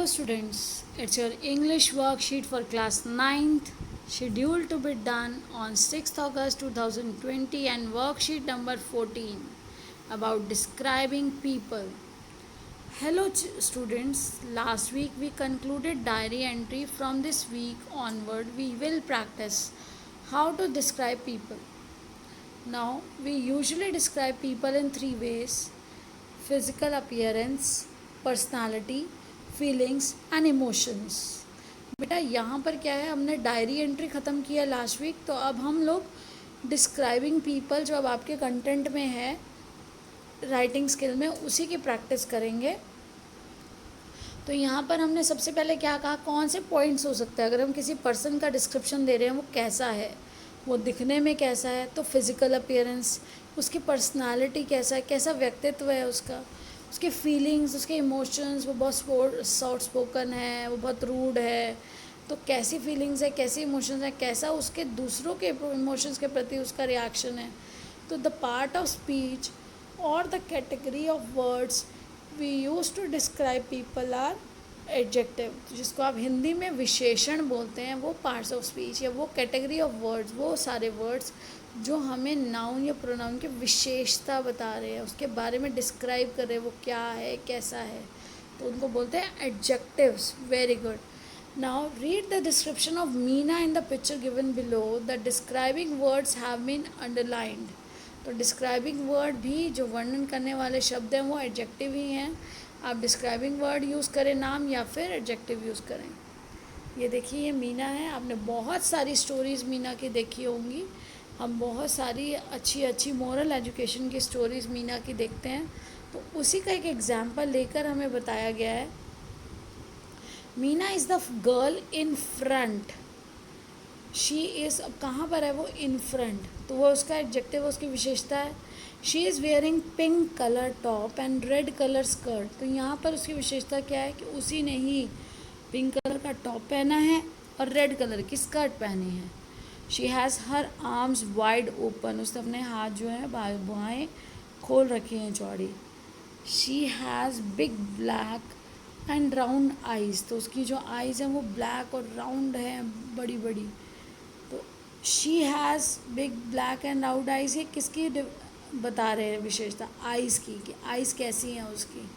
Hello students, it's your English worksheet for class 9th, scheduled to be done on 6th August 2020 and worksheet number 14 about describing people. Hello students, last week we concluded diary entry. From this week onward we will practice how to describe people. Now we usually describe people in three ways: physical appearance, personality, feelings and emotions. बेटा यहाँ पर क्या है, हमने diary entry ख़त्म किया last week, तो अब हम लोग डिस्क्राइबिंग पीपल जो अब आपके कंटेंट में है राइटिंग स्किल में, उसी की प्रैक्टिस करेंगे। तो यहाँ पर हमने सबसे पहले क्या कहा, कौन से पॉइंट्स हो सकते हैं अगर हम किसी पर्सन का डिस्क्रिप्शन दे रहे हैं, वो कैसा है, वो दिखने में कैसा है, तो फिज़िकल अपीयरेंस, उसकी पर्सनालिटी कैसा है, कैसा व्यक्तित्व है उसके फीलिंग्स, उसके इमोशंस, वो बहुत सॉफ्ट स्पोकन है, वो बहुत रूड है, तो कैसी फीलिंग्स है, कैसे इमोशंस है, कैसा उसके दूसरों के इमोशंस के प्रति उसका रिएक्शन है। तो द पार्ट ऑफ स्पीच और the category of words we use to describe people are adjective, जिसको आप हिंदी में विशेषण बोलते हैं, वो पार्ट्स ऑफ स्पीच या वो कैटेगरी ऑफ वर्ड्स, वो सारे वर्ड्स जो हमें नाउन या प्रोनाउन की विशेषता बता रहे हैं, उसके बारे में डिस्क्राइब कर रहे हैं, वो क्या है, कैसा है, तो उनको बोलते हैं adjectives. Very good. Now read the description of Meena in the picture given below. The describing words have been underlined. तो डिस्क्राइबिंग वर्ड भी, जो वर्णन करने वाले शब्द हैं, वो एडजेक्टिव ही हैं। आप डिस्क्राइबिंग वर्ड यूज़ करें नाम, या फिर एडजेक्टिव यूज़ करें। ये देखिए, ये मीना है। आपने बहुत सारी स्टोरीज़ मीना की देखी होंगी। हम बहुत सारी अच्छी अच्छी मोरल एजुकेशन की स्टोरीज़ मीना की देखते हैं, तो उसी का एक एग्जाम्पल लेकर हमें बताया गया है। Meena is the girl in front. She is, अब कहाँ पर है वो, इन फ्रंट, तो वो उसका एडजेक्टिव, उसकी विशेषता है। She is wearing pink colour top and red colour skirt. तो यहाँ पर उसकी विशेषता क्या है कि उसी ने ही पिंक कलर का टॉप पहना है और रेड कलर की स्कर्ट पहनी है। She has her arms wide open. उसने अपने हाथ जो है बाएँ खोल रखी हैं चौड़ी। She has big black and round eyes. तो उसकी जो आइज़ हैं वो ब्लैक और राउंड है, बड़ी बड़ी। तो she has big black and round eyes, ये किसकी बता रहे हैं विशेषता, आइज़ की, कि आइज़ कैसी हैं उसकी।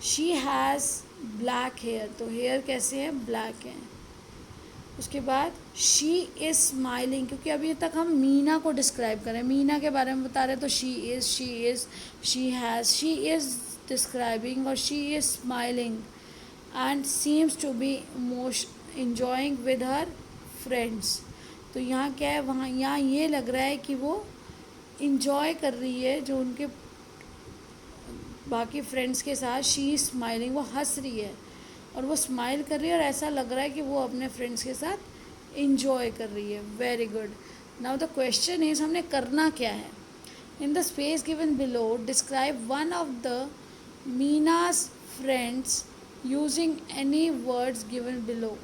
शी हैज़ ब्लैक हेयर, तो हेयर कैसे हैं, ब्लैक हैं। उसके बाद शी इज़ स्माइलिंग, क्योंकि अभी तक हम मीना को डिस्क्राइब करें, मीना के बारे में बता रहे हैं, तो she is, she has, she is describing, और she is smiling and seems to be enjoying with her friends. तो यहाँ क्या है, वहाँ यहाँ ये लग रहा है कि वो इंजॉय कर रही है जो उनके बाकी फ्रेंड्स के साथ। शी इज़ स्माइलिंग, वो हंस रही है और वो स्माइल कर रही है, और ऐसा लग रहा है कि वो अपने फ्रेंड्स के साथ इंजॉय कर रही है। Very good. Now the question is, हमने करना क्या है। In the space given below describe one of the Meena's friends using any words given below.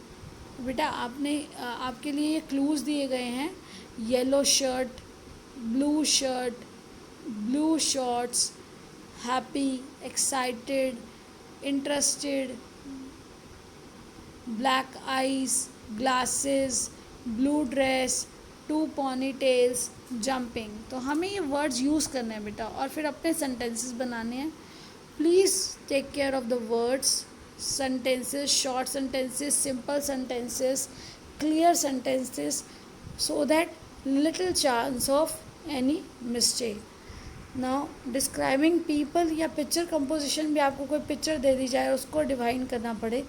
बेटा आपके लिए ये क्लूज़ दिए गए हैं। Yellow shirt, blue shorts, happy, excited, interested, black eyes, glasses, blue dress, 2 ponytails, jumping. तो हमें ये वर्ड्स यूज़ करने हैं बेटा, और फिर अपने सेंटेंसेस बनाने हैं। Please take care of the words, sentences, short sentences, simple sentences, clear sentences, so that little chance of any mistake. Now describing people या पिक्चर कंपोजिशन भी, आपको कोई पिक्चर दे दी जाए, उसको डिवाइन करना पड़े,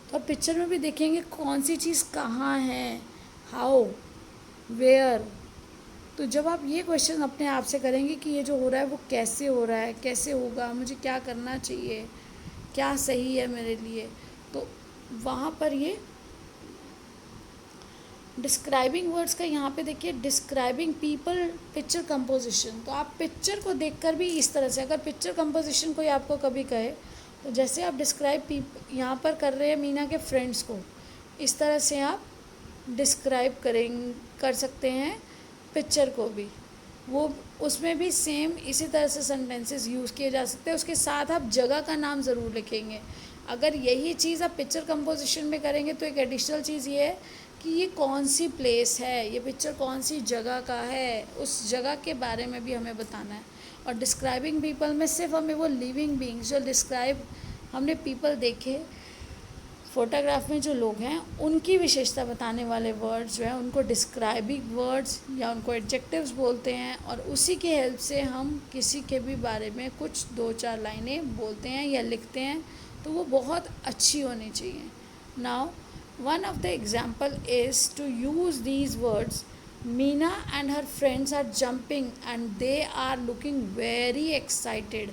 तो आप पिक्चर में भी देखेंगे कौन सी चीज़ कहाँ है, हाउ, वेयर। तो जब आप ये क्वेश्चन अपने आप से करेंगे कि ये जो हो रहा है वो कैसे हो रहा है, कैसे होगा, मुझे क्या करना चाहिए, क्या सही है मेरे लिए, तो वहाँ पर ये डिस्क्राइबिंग वर्ड्स का, यहाँ पे देखिए डिस्क्राइबिंग पीपल पिक्चर कंपोजिशन। तो आप पिक्चर को देखकर भी इस तरह से, अगर पिक्चर कंपोजिशन कोई आपको कभी कहे, तो जैसे आप डिस्क्राइब यहाँ पर कर रहे हैं मीना के फ्रेंड्स को, इस तरह से आप डिस्क्राइब कर सकते हैं पिक्चर को भी। वो उसमें भी सेम इसी तरह से सेंटेंसेस यूज़ किए जा सकते हैं। उसके साथ आप जगह का नाम ज़रूर लिखेंगे। अगर यही चीज़ आप पिक्चर कंपोजिशन में करेंगे तो एक एडिशनल चीज़ ये है कि ये कौन सी प्लेस है, ये पिक्चर कौन सी जगह का है, उस जगह के बारे में भी हमें बताना है। और डिस्क्राइबिंग पीपल में सिर्फ हमें वो लिविंग बींग्स जो डिस्क्राइब हमने पीपल देखे फोटोग्राफ में जो लोग हैं उनकी विशेषता बताने वाले वर्ड्स जो हैं उनको डिस्क्राइबिंग वर्ड्स या उनको एडजेक्टिव्स बोलते हैं, और उसी की हेल्प से हम किसी के भी बारे में कुछ 2-4 लाइनें बोलते हैं या लिखते हैं, तो वो बहुत अच्छी होनी चाहिए। Now one of the example is to use these words. Meena and her friends are jumping and they are looking very excited.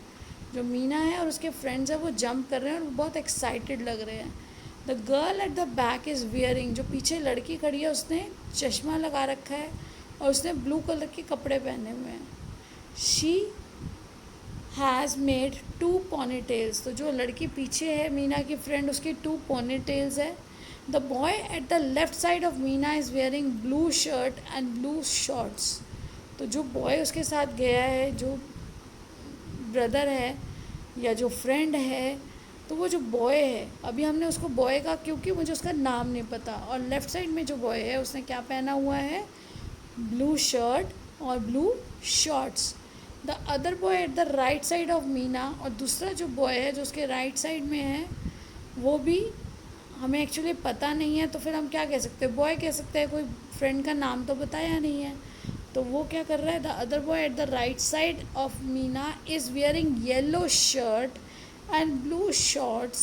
जो मीना है और उसके फ्रेंड्स हैं वो जंप कर रहे हैं और वो बहुत एक्साइटेड लग रहे हैं। The girl at the back is wearing, जो पीछे लड़की खड़ी है उसने चश्मा लगा रखा है और उसने ब्लू कलर के कपड़े पहने हुए हैं। शी हैज़ मेड 2 ponytails, तो जो लड़की पीछे है मीना की फ्रेंड उसकी 2 ponytails है। The boy at the left side of Meena is wearing blue shirt and blue shorts, तो जो बॉय उसके साथ गया है, जो ब्रदर है या जो फ्रेंड है, तो वो जो बॉय है, अभी हमने उसको बॉय कहा क्योंकि मुझे उसका नाम नहीं पता, और लेफ़्ट साइड में जो बॉय है उसने क्या पहना हुआ है, ब्लू शर्ट और blue shorts. The other boy at the right side of Meena, और दूसरा जो बॉय है जो उसके राइट साइड में है वो भी हमें एक्चुअली पता नहीं है, तो फिर हम क्या कह सकते हैं, बॉय कह सकते हैं, कोई फ्रेंड का नाम तो बताया नहीं है। तो वो क्या कर रहा है, the other boy at the right side of Meena is wearing yellow shirt and blue shorts.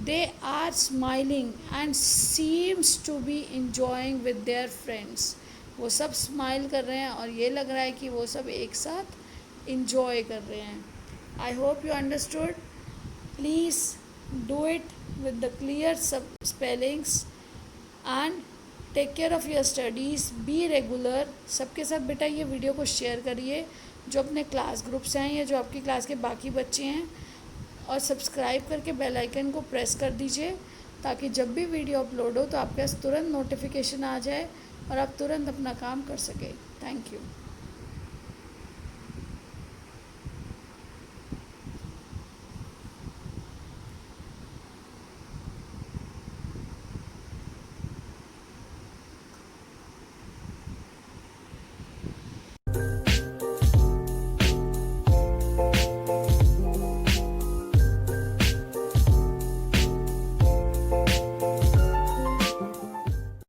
They are smiling and seems to be enjoying with their friends. वो सब स्माइल कर रहे हैं और ये लग रहा है कि वो सब एक साथ इंजॉय कर रहे हैं। I hope you understood. Please do it with the clear spellings and take care of your studies, be regular. सबके साथ बेटा ये वीडियो को शेयर करिए जो अपने क्लास ग्रुप से हैं या जो आपकी क्लास के बाकी बच्चे हैं, और सब्सक्राइब करके बेल आइकन को प्रेस कर दीजिए ताकि जब भी वीडियो अपलोड हो तो आपके पास तुरंत नोटिफिकेशन आ जाए और आप तुरंत अपना काम कर सकें। Thank you.